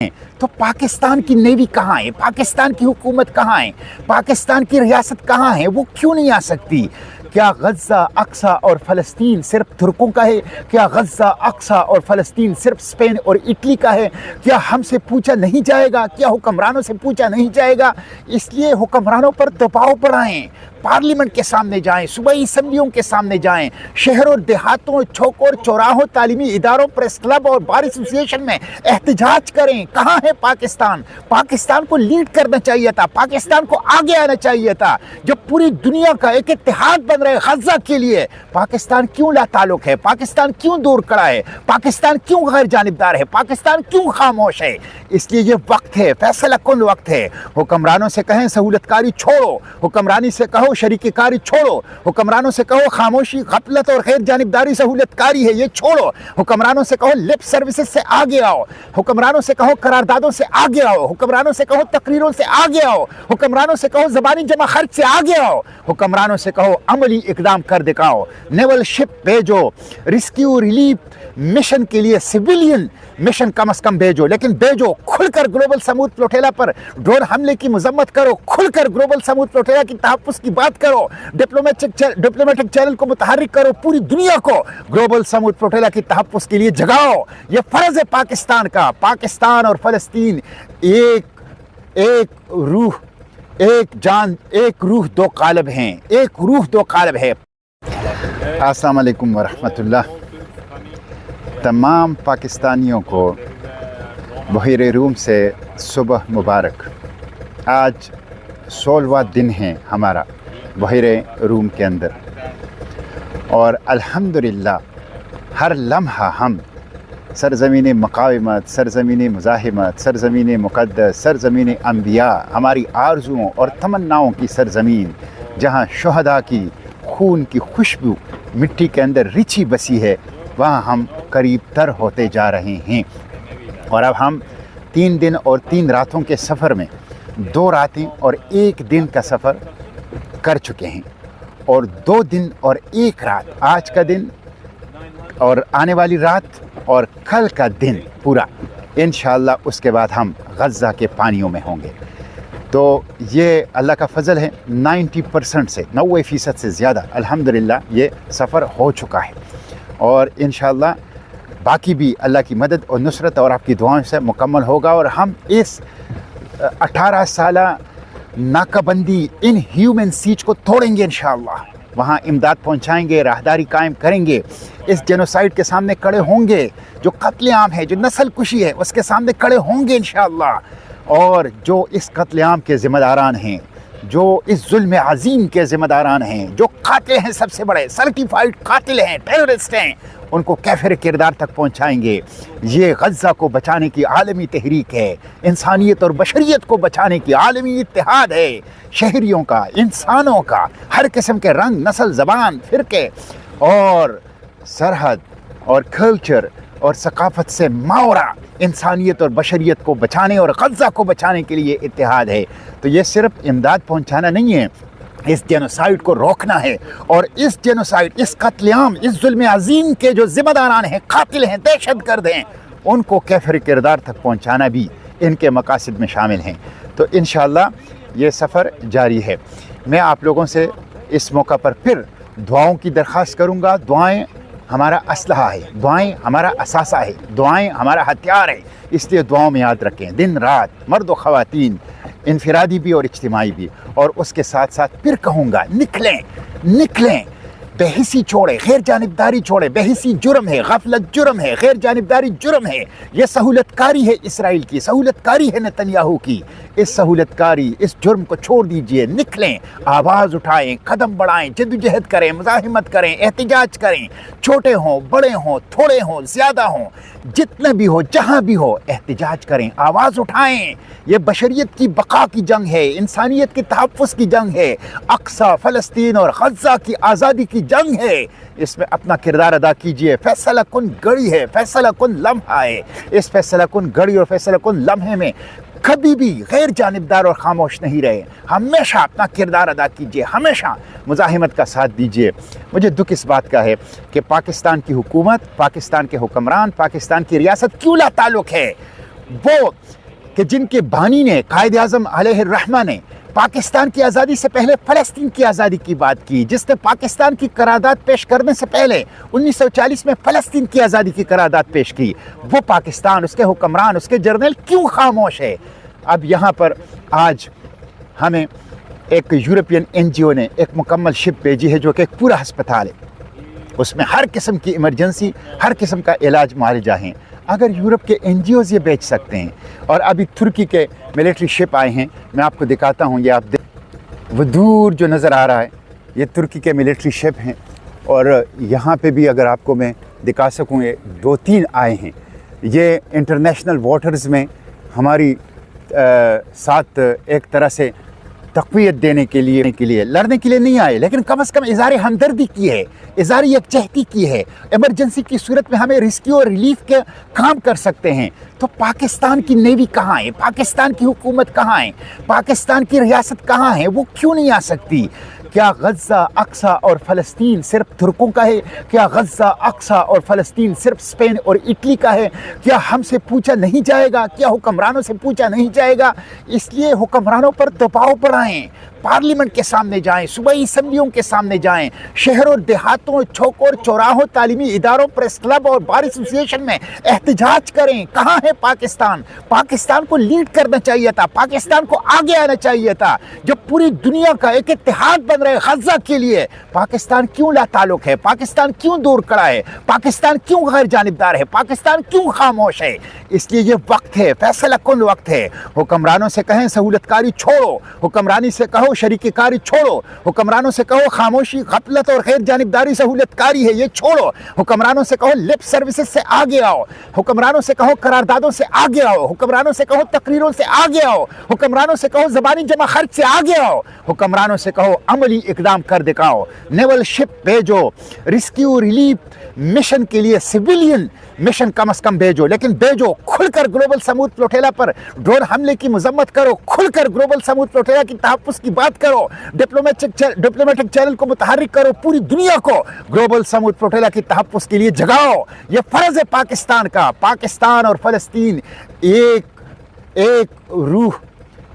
तो पाकिस्तान की नेवी कहाँ है, पाकिस्तान की हुकूमत कहाँ है, पाकिस्तान की रियासत कहाँ है, वो क्यों नहीं आ सकती? क्या गज़ा, अक्सा और फ़लस्तीन सिर्फ तुर्कों का है? क्या गज़ा, अक्सा और फ़लस्तीन सिर्फ स्पेन और इटली का है? क्या हमसे पूछा नहीं जाएगा? क्या हुक्मरानों से पूछा नहीं जाएगा? इसलिए हुक्मरानों पर दबाव बढ़ाएं, पार्लियामेंट के सामने जाएं, सूबाई असम्बलियों के सामने जाएं, शहरों, देहातों, चौकों और चौराहों, तालीमी इदारों, प्रेस क्लब और बार एसोसिएशन में एहतजाज करें। कहाँ है पाकिस्तान? पाकिस्तान को लीड करना चाहिए था, पाकिस्तान को आगे आना चाहिए था। जब पूरी दुनिया का एक इत्तेहाद बन रहा है गज़ा के लिए, पाकिस्तान क्यों लाताल्लुक है? पाकिस्तान क्यों दूर खड़ा है? पाकिस्तान क्यों गैर जानिबदार है? पाकिस्तान क्यों खामोश है? इसलिए ये वक्त है, फैसला कुन वक्त है। हुक्मरानों से कहें सहूलतकारी छोड़ो, हुक्मरानी से कहो शरीककारी छोड़ो, हुक्मरानों से कहो खामोशी, गफलत और गैर जानिबदारी सहूलतकारी है, ये छोड़ो। हुक्मरानों से कहो लिप सर्विसेज से आगे आओ, हुक्मरानों से कहो करारदादों से आगे आओ, हुक्मरानों से कहो तकरीरों से आगे आओ, हुक्मरानों से कहो ज़बानी जमा खर्च से आगे आओ, हुक्मरानों से कहो अमली इकदाम कर दिखाओ। नेवल शिप भेजो, रेस्क्यू रिलीफ मिशन के लिए सिविलियन मिशन कम से कम भेजो, लेकिन भेजो खुलकर। ग्लोबल समूद फ्लोटेला पर ड्रोन हमले की मजम्मत करो, खुलकर ग्लोबल समूद फ्लोटेला की तहफ़्फ़ुज़ की बात करो, डिप्लोमेटिक चैनल को मुतहर्रिक करो, पूरी दुनिया को ग्लोबल समूद फ्लोटेला की तहफ़्फ़ुज़ के लिए जगाओ। ये फ़र्ज़ है पाकिस्तान का। पाकिस्तान और फ़लस्तीन एक रूह, एक जान, एक रूह दो कालब हैं, एक रूह दो कालब है। अस्सलाम वालेकुम वरहमतुल्लाह। तमाम पाकिस्तानियों को बहीरे रूम से सुबह मुबारक। आज 16वां दिन है हमारा बहीरे रूम के अंदर, और अल्हम्दुलिल्लाह हर लम्हा हम सरज़मीन मुक़ावमत, सरज़मीन मुज़ाहिमत, सरज़मीन मुक़द्दस, सरज़मीन अंबिया, हमारी आरज़ुओं और तमन्नाओं की सरज़मीन, जहाँ शुहदा की खून की खुशबू मिट्टी के अंदर रिची बसी है, वहाँ हम करीब तर होते जा रहे हैं। और अब हम 3 दिन और 3 रातों के सफ़र में 2 रातें और 1 दिन का सफ़र कर चुके हैं, और 2 दिन और 1 रात, आज का दिन और आने वाली रात और कल का दिन पूरा, इंशाअल्लाह उसके बाद हम गज़ा के पानियों में होंगे। तो ये अल्लाह का फ़ज़ल है, 90% से 90% से ज़्यादा अल्हम्दुलिल्लाह ये सफ़र हो चुका है, और इंशाअल्लाह बाकी भी अल्लाह की मदद और नुसरत और आपकी दुआओं से मुकम्मल होगा। और हम इस 18 साला नाकाबंदी, इन ह्यूमन सीज को तोड़ेंगे इंशाअल्लाह। वहाँ इमदाद पहुँचाएँगे, राहदारी कायम करेंगे, इस जेनोसाइड के सामने खड़े होंगे, जो कत्लेआम है, जो नस्ल कुशी है, उसके सामने खड़े होंगे इंशाअल्लाह। और जो इस कत्लेआम के ज़िम्मेदारान हैं, जो इस जुल्म अज़ीम के ज़िम्मेदारान हैं, जो कातिल हैं, सबसे बड़े सर्टिफाइड कातिल हैं, टेररिस्ट हैं, उनको कैफ़िर किरदार तक पहुँचाएँगे। ये गज़ा को बचाने की आलमी तहरीक है, इंसानियत और बशरियत को बचाने की आलमी इत्तेहाद है, शहरियों का, इंसानों का, हर किस्म के रंग, नस्ल, ज़बान, फ़िरके और सरहद और कल्चर और सकाफ़त से मावरा इंसानियत और बशरियत को बचाने और गज़ा को बचाने के लिए इत्तेहाद है। तो ये सिर्फ इमदाद पहुँचाना नहीं है, इस जेनोसाइड को रोकना है। और इस जेनोसाइड, इस कत्लेआम, इस जुल्म अज़ीम के जो ज़िम्मेदारान हैं, कातिल हैं, दहशतगर्द हैं, उनको कैफ़िर किरदार तक पहुँचाना भी इनके मकासद में शामिल हैं। तो इंशाअल्लाह ये सफ़र जारी है। मैं आप लोगों से इस मौका पर फिर दुआओं की दरख्वास्त करूँगा। दुआएँ हमारा असलहा है, दुआएं हमारा असासा है, दुआएं हमारा हथियार है, इसलिए दुआओं में याद रखें दिन रात, मर्द व ख़वातीन, इनफरादी भी और इज्तिमाई भी। और उसके साथ साथ फिर कहूँगा, निकलें, बेहिसी छोड़े, गैर जानिबदारी छोड़े। बेहिसी जुर्म है, गफलत जुर्म है, गैर जानिबदारी जुर्म है। ये सहूलतकारी है इसराइल की, सहूलतकारी है नेतन्याहू की। इस सहूलतकारी, इस जुर्म को छोड़ दीजिए, निकलें, आवाज़ उठाएं, कदम बढ़ाएं, जद्दोजहद करें, मुज़ाहिमत करें, एहतिजाज करें। छोटे हों, बड़े हों, थोड़े हों, ज़्यादा हों, जितने भी हो, जहाँ भी हो, एहतिजाज करें, आवाज़ उठाएं। ये बशरियत की बका की जंग है, इंसानियत के तहफ़्फ़ुज़ की जंग है, अक्सा, फ़लस्तीन और गज़ा की आज़ादी की जंग है। इसमें अपना किरदार अदा कीजिए। फैसला कुन घड़ी है, फैसला कुन लम्हा है। इस फैसला कुन घड़ी और फैसला कुन लम्हे में कभी भी गैर जानिबदार और खामोश नहीं रहे। हमेशा अपना किरदार अदा कीजिए, हमेशा मुज़ाहिमत का साथ दीजिए। मुझे दुख इस बात का है कि पाकिस्तान की हुकूमत, पाकिस्तान के हुक्मरान, पाकिस्तान की रियासत क्यों लाताल्लुक़ है। وہ کہ جن کے بانی نے قائد اعظم علیہ الرحمہ نے پاکستان کی آزادی سے پہلے فلسطین کی آزادی کی بات کی، جس نے پاکستان کی قرارداد پیش کرنے سے پہلے 1940 میں فلسطین کی آزادی کی قرارداد پیش کی، وہ پاکستان، اس کے حکمران، اس کے جرنیل کیوں خاموش ہے؟ اب یہاں پر آج ہمیں ایک یورپین این جی او نے ایک مکمل شپ بھیجی ہے جو کہ ایک پورا ہسپتال ہے، اس میں ہر قسم کی ایمرجنسی، ہر قسم کا علاج معالجہ ہیں۔ اگر یورپ کے این جی اوز یہ بیچ سکتے ہیں، اور ابھی ترکی کے ملٹری شپ آئے ہیں، میں آپ کو دکھاتا ہوں، یہ آپ وہ دور جو نظر آ رہا ہے یہ ترکی کے ملٹری شپ ہیں، اور یہاں پہ بھی اگر آپ کو میں دکھا سکوں یہ 2-3 آئے ہیں، یہ انٹرنیشنل واٹرز میں ہماری ساتھ ایک طرح سے تقویت دینے کے لیے لڑنے کے لیے نہیں آئے، لیکن کم از کم اظہار ہمدردی کی ہے، اظہار یکجہتی کی ہے۔ ایمرجنسی کی صورت میں ہمیں ریسکیو اور ریلیف کے کام کر سکتے ہیں۔ تو پاکستان کی نیوی کہاں ہے؟ پاکستان کی حکومت کہاں ہے؟ پاکستان کی ریاست کہاں ہے؟ وہ کیوں نہیں آ سکتی؟ کیا غزہ، اقصی اور فلسطین صرف ترکوں کا ہے؟ کیا غزہ، اقصی اور فلسطین صرف اسپین اور اٹلی کا ہے؟ کیا ہم سے پوچھا نہیں جائے گا؟ کیا حکمرانوں سے پوچھا نہیں جائے گا؟ اس لیے حکمرانوں پر دباؤ بڑھائیں، پارلیمنٹ کے سامنے جائیں، صوبائی اسمبلیوں کے سامنے جائیں، شہروں اور دیہاتوں، چوکوں اور چوراہوں، تعلیمی اداروں، پریس کلب اور بار ایسوسیشن میں احتجاج کریں۔ کہاں ہے پاکستان؟ پاکستان کو لیڈ کرنا چاہیے تھا، پاکستان کو آگے آنا چاہیے تھا۔ جب پوری دنیا کا ایک اتحاد بن رہا ہے غزہ کے لیے، پاکستان کیوں لا تعلق ہے؟ پاکستان کیوں دور کھڑا ہے؟ پاکستان کیوں غیر جانبدار ہے؟ پاکستان کیوں خاموش ہے؟ اس لیے یہ وقت ہے، فیصلہ کن وقت ہے۔ حکمرانوں سے کہیں سہولت کاری چھوڑو، حکمرانی سے کہو شریک کاری چھوڑو، حکمرانوں سے کہو خاموشی، غفلت اور غیر جانبداری سہولت کاری ہے، یہ چھوڑو۔ حکمرانوں سے کہو لپ سروسز سے آگے آؤ، حکمرانوں سے کہو قراردادوں سے آگے آؤ، حکمرانوں سے کہو تقریروں سے آگے آؤ، حکمرانوں سے کہو زبانی جمع خرچ سے آگے آؤ، حکمرانوں سے کہو عملی اقدام کر دکھاؤ۔ نیول شپ بھیجو، ریسکیو ریلیف مشن کے لیے سویلین مشن کم از کم بھیجو، لیکن بھیجو کھل کر۔ گلوبل سمود فلوٹیلا پر ڈرون حملے کی مذمت کرو، کھل کر گلوبل سمود فلوٹیلا کی تحفظ کی بات کرو، ڈپلومیٹک چینل کو متحرک کرو، پوری دنیا کو گلوبل سمود فلوٹیلا کی تحفظ کے لیے جگاؤ۔ یہ فرض ہے پاکستان کا۔ پاکستان اور فلسطین ایک روح،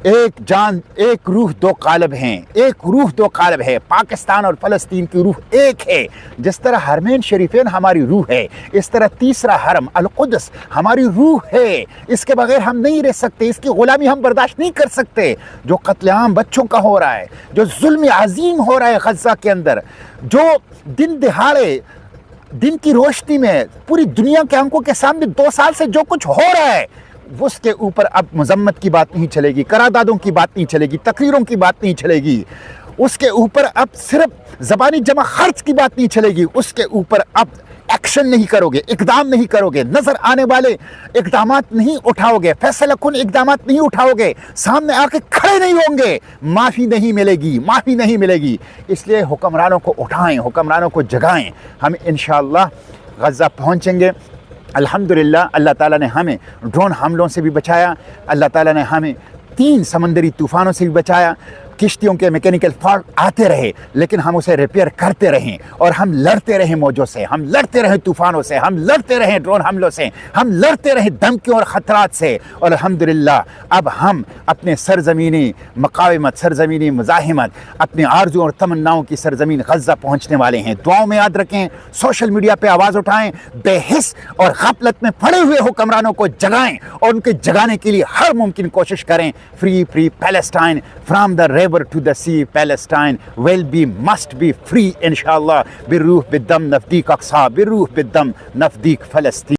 ایک جان، ایک روح دو قالب ہیں، ایک روح دو قالب ہے۔ پاکستان اور فلسطین کی روح ایک ہے۔ جس طرح حرمین شریفین ہماری روح ہے، اس طرح تیسرا حرم القدس ہماری روح ہے۔ اس کے بغیر ہم نہیں رہ سکتے، اس کی غلامی ہم برداشت نہیں کر سکتے۔ جو قتل عام بچوں کا ہو رہا ہے، جو ظلم عظیم ہو رہا ہے غزہ کے اندر، جو دن دہاڑے دن کی روشنی میں پوری دنیا کے آنکھوں کے سامنے 2 سال سے جو کچھ ہو رہا ہے، اس کے اوپر اب مذمت کی بات نہیں چلے گی، قراردادوں کی بات نہیں چلے گی، تقریروں کی بات نہیں چلے گی، اس کے اوپر اب صرف زبانی جمع خرچ کی بات نہیں چلے گی، اس کے اوپر اب ایکشن نہیں کرو گے، اقدام نہیں کرو گے، نظر آنے والے اقدامات نہیں اٹھاؤ گے، فیصلہ کن اقدامات نہیں اٹھاؤ گے، سامنے آ کے کھڑے نہیں ہوں گے، معافی نہیں ملے گی، معافی نہیں ملے گی۔ اس لیے حکمرانوں کو اٹھائیں، حکمرانوں کو جگائیں۔ ہم انشاءاللہ غزہ پہنچیں گے۔ الحمدللہ اللہ تعالیٰ نے ہمیں ڈرون حملوں سے بھی بچایا، اللہ تعالیٰ نے ہمیں 3 سمندری طوفانوں سے بھی بچایا۔ کشتیوں کے میکینیکل فالٹ آتے رہے، لیکن ہم اسے ریپیئر کرتے رہیں، اور ہم لڑتے رہیں موجوں سے، ہم لڑتے رہیں طوفانوں سے، ہم لڑتے رہیں ڈرون حملوں سے، ہم لڑتے رہیں دھمکیوں اور خطرات سے، اور الحمدللہ اب ہم اپنے سرزمینی مقاومت، سرزمینی مزاحمت، اپنی آرزو اور تمناؤں کی سرزمین غزہ پہنچنے والے ہیں۔ دعاؤں میں یاد رکھیں، سوشل میڈیا پہ آواز اٹھائیں، بے حس اور غفلت میں پڑے ہوئے حکمرانوں کو جگائیں، اور ان کے جگانے کے لیے ہر ممکن کوشش کریں۔ Free Palestine from the river to the sea, Palestine will be, must be free inshallah. بالروح بالدم نفدیک اقصی، بالروح بالدم نفدیک فلسطین۔